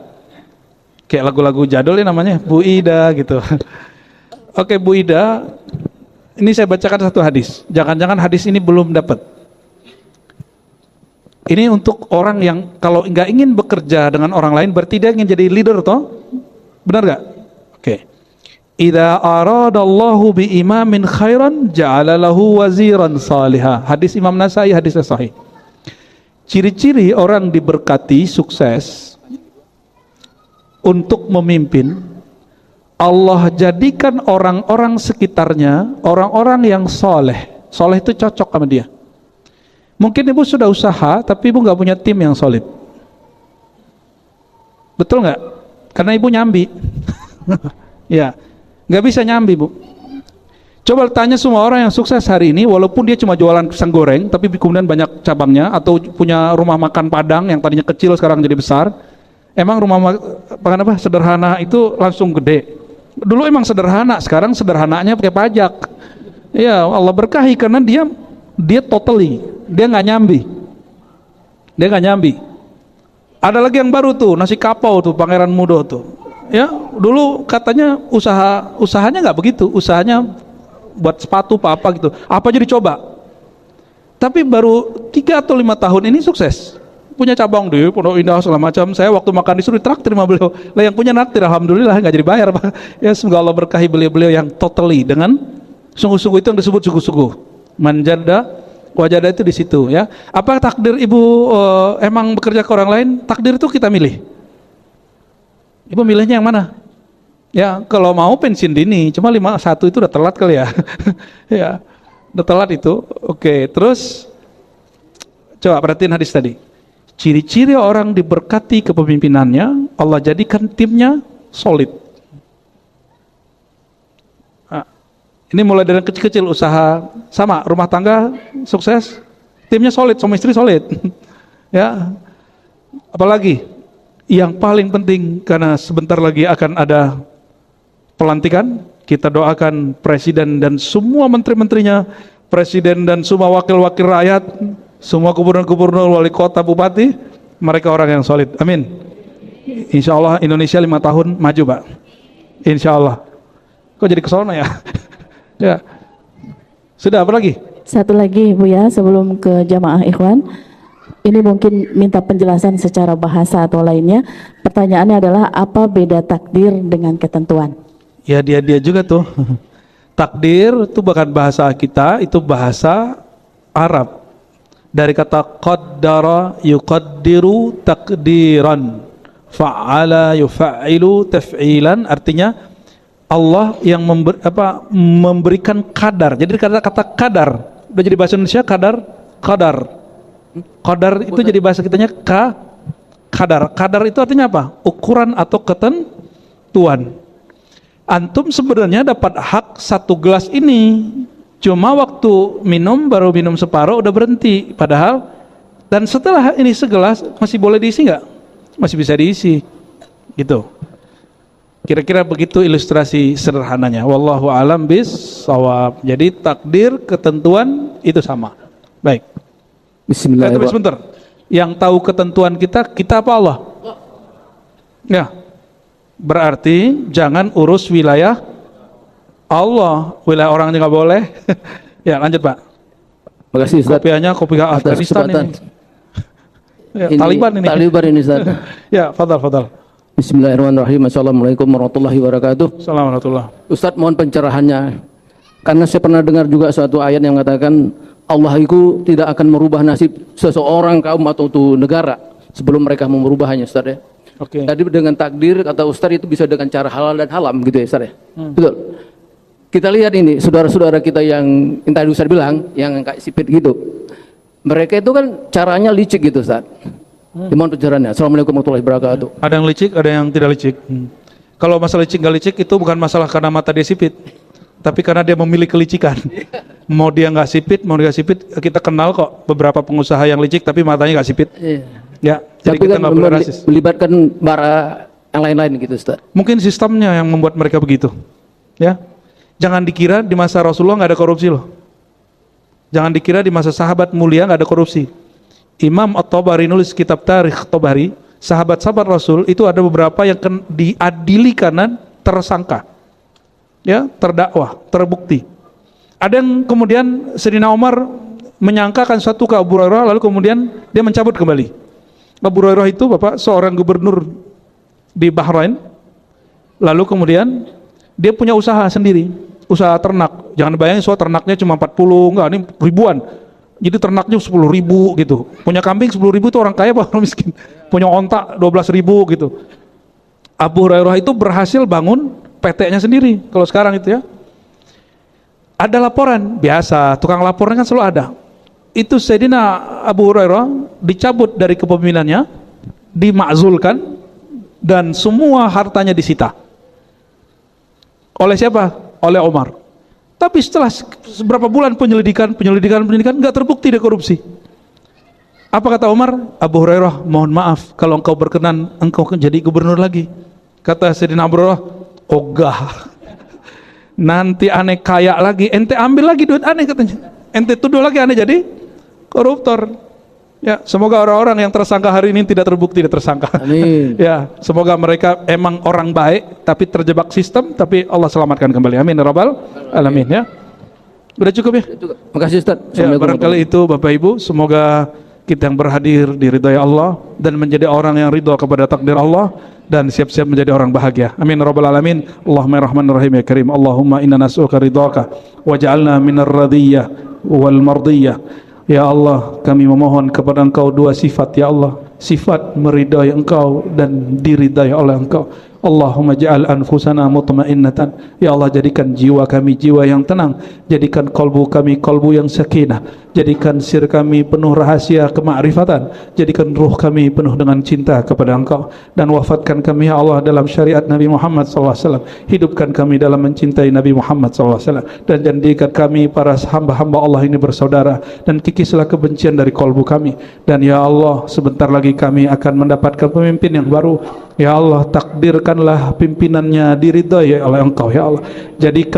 Kayak lagu-lagu jadul ya namanya, Bu Ida gitu. Oke, Bu Ida. Ini saya bacakan satu hadis. Jangan-jangan hadis ini belum dapat. Ini untuk orang yang kalau nggak ingin bekerja dengan orang lain berarti dia ingin jadi leader toh? Benar nggak? Oke. Idza aradallahu bi imamin khairan ja'ala lahu waziran salihah. Hadis Imam Nasai, hadisnya sahih. Ciri-ciri orang diberkati sukses untuk memimpin, Allah jadikan orang-orang sekitarnya orang-orang yang soleh. Soleh itu cocok sama dia. Mungkin ibu sudah usaha, tapi ibu nggak punya tim yang solid. Betul nggak? Karena ibu nyambi. Ya, nggak bisa nyambi bu. Coba tanya semua orang yang sukses hari ini, walaupun dia cuma jualan pisang goreng, tapi kemudian banyak cabangnya, atau punya rumah makan Padang yang tadinya kecil sekarang jadi besar. Emang rumah makan apa sederhana itu langsung gede? Dulu emang sederhana, sekarang sederhananya pakai pajak. Ya Allah berkahi karena dia totally, dia nggak nyambi. Ada lagi yang baru tuh, nasi kapau tuh, Pangeran Mudo tuh. Ya, dulu katanya usahanya nggak begitu, usahanya buat sepatu apa gitu, apa aja dicoba. Tapi baru 3 atau 5 tahun ini sukses, punya cabang di Pondok Indah segala macam. Saya waktu makan disuruh traktir sama beliau, lah yang punya naktir alhamdulillah nggak jadi bayar Pak. Ya semoga Allah berkahi beliau yang totally dengan sungguh-sungguh, itu yang disebut sungguh-sungguh. Manjada wajada itu di situ ya. Apa takdir ibu emang bekerja ke orang lain? Takdir itu kita milih. Ibu milihnya yang mana? Ya kalau mau pensiun dini, cuma 51 itu udah telat kali ya. Ya udah telat itu. Oke, terus coba perhatiin hadis tadi. Ciri-ciri orang diberkati kepemimpinannya, Allah jadikan timnya solid. Nah, ini mulai dari kecil-kecil usaha, sama rumah tangga sukses, timnya solid, suami istri solid. Ya, apalagi yang paling penting karena sebentar lagi akan ada pelantikan, kita doakan presiden dan semua menteri-menterinya, presiden dan semua wakil-wakil rakyat, semua gubernur-gubernur, wali kota, bupati, mereka orang yang solid. Amin. Insya Allah Indonesia 5 tahun maju Pak. Insya Allah. Kok jadi kesana ya? Ya. Sudah apa lagi? Satu lagi Bu ya, sebelum ke jamaah ikhwan. Ini mungkin minta penjelasan secara bahasa atau lainnya. Pertanyaannya adalah apa beda takdir dengan ketentuan? Ya dia juga tuh. Takdir itu bukan bahasa kita, itu bahasa Arab. Dari kata qaddara yuqaddiru takdiran, fa'ala yufailu taf'ilan, artinya Allah yang memberikan kadar. Jadi kata kadar udah jadi bahasa Indonesia, kadar itu jadi bahasa kitanya kadar itu artinya apa? Ukuran atau ketentuan. Antum sebenarnya dapat hak 1 gelas ini, cuma waktu minum baru minum separuh udah berhenti. Padahal dan setelah ini segelas masih boleh diisi nggak? Masih bisa diisi, gitu. Kira-kira begitu ilustrasi sederhananya. Wallahu a'lam bis-shawab. Jadi takdir, ketentuan itu sama. Baik. Bismillahirrahmanirrahim. Sebentar. Yang tahu ketentuan kita apa Allah? Ya. Berarti jangan urus wilayah Allah, wilayah orang nggak boleh. Ya lanjut Pak. Makasih Ustaz. Kopiahnya kopi Afghanistan ini. Ya, Taliban ini. Taliban ini Ustaz. Ya, fadal. Bismillahirrahmanirrahim. Assalamualaikum warahmatullahi wabarakatuh. Assalamualaikum. Ustaz mohon pencerahannya. Karena saya pernah dengar juga suatu ayat yang mengatakan Allah itu tidak akan merubah nasib seseorang, kaum atau negara sebelum mereka mau merubahnya Ustaz ya. Oke. Tadi dengan takdir kata Ustaz itu bisa dengan cara halal dan haram gitu ya Ustaz ya. Betul. Kita lihat ini saudara-saudara kita yang tadi Ustaz bilang yang kayak sipit gitu. Mereka itu kan caranya licik gitu Ustaz. Gimana pencerahannya? Assalamualaikum warahmatullahi wabarakatuh. Ada yang licik, ada yang tidak licik. Kalau masalah licik nggak licik itu bukan masalah karena mata dia sipit, tapi karena dia memilih kelicikan. Mau dia nggak sipit, mau dia sipit, kita kenal kok beberapa pengusaha yang licik tapi matanya nggak sipit. Ya, jadi Tapi kita kan nggak boleh rasis. melibatkan bara yang lain-lain gitu Ustaz. Mungkin sistemnya yang membuat mereka begitu. Ya, jangan dikira di masa Rasulullah nggak ada korupsi loh. Jangan dikira di masa sahabat mulia nggak ada korupsi. Imam At-Tabari nulis kitab Tarikh Tabari, sahabat-sahabat Rasul itu ada beberapa yang diadili karena tersangka, ya, terdakwah, terbukti. Ada yang kemudian Sayyidina Umar menyangkakan suatu ke Abu Hurairah, lalu kemudian dia mencabut kembali. Abu Hurairah itu bapak seorang gubernur di Bahrain, lalu kemudian dia punya usaha sendiri, usaha ternak. Jangan bayangin soal ternaknya cuma 40, enggak, ini ribuan. Jadi ternaknya 10.000 gitu. Punya kambing 10.000 itu orang kaya apa orang miskin? Punya ontak 12.000 gitu. Abu Hurairah itu berhasil bangun PT-nya sendiri. Kalau sekarang itu ya. Ada laporan biasa, tukang laporan kan selalu ada. Itu Sayyidina Abu Hurairah dicabut dari kepemimpinannya, dimakzulkan, dan semua hartanya disita. Oleh siapa? Oleh Umar. Tapi setelah beberapa bulan penyelidikan nggak terbukti dia korupsi. Apa kata Umar? Abu Hurairah, mohon maaf kalau engkau berkenan engkau jadi gubernur lagi. Kata Sayyidina Abu Hurairah, ogah. Nanti aneh kaya lagi, ente ambil lagi duit aneh katanya. Ente tuduh lagi aneh jadi koruptor. Ya, semoga orang-orang yang tersangka hari ini tidak terbukti dia tersangka. Amin. Ya, semoga mereka emang orang baik tapi terjebak sistem, tapi Allah selamatkan kembali. Amin ya rabbal alamin ya. Udah cukup ya? Terima kasih Ustaz. Ya, barangkali itu Bapak Ibu, semoga kita yang berhadir diridhai Allah dan menjadi orang yang ridha kepada takdir Allah dan siap-siap menjadi orang bahagia. Amin ya rabbal alamin. Allahumma rahmanir rahim ya karim. Allahumma inna nas'aluka ridhaka waj'alna minar radiyah wal mardiyah. Ya Allah, kami memohon kepada Engkau dua sifat ya Allah, sifat meridai Engkau dan diridai oleh Engkau. Allahumma ja'al anfusana mutmainnatan. Ya Allah, jadikan jiwa kami jiwa yang tenang, jadikan kolbu kami kolbu yang sakinah, jadikan sir kami penuh rahasia kemakrifatan, jadikan ruh kami penuh dengan cinta kepada Engkau, dan wafatkan kami ya Allah dalam syariat Nabi Muhammad SAW. Hidupkan kami dalam mencintai Nabi Muhammad SAW, dan jadikan kami para hamba-hamba Allah ini bersaudara, dan kikislah kebencian dari kolbu kami. Dan ya Allah, sebentar lagi kami akan mendapatkan pemimpin yang baru. Ya Allah, takdirkanlah pimpinannya diridhai oleh Engkau ya Allah. Jadikan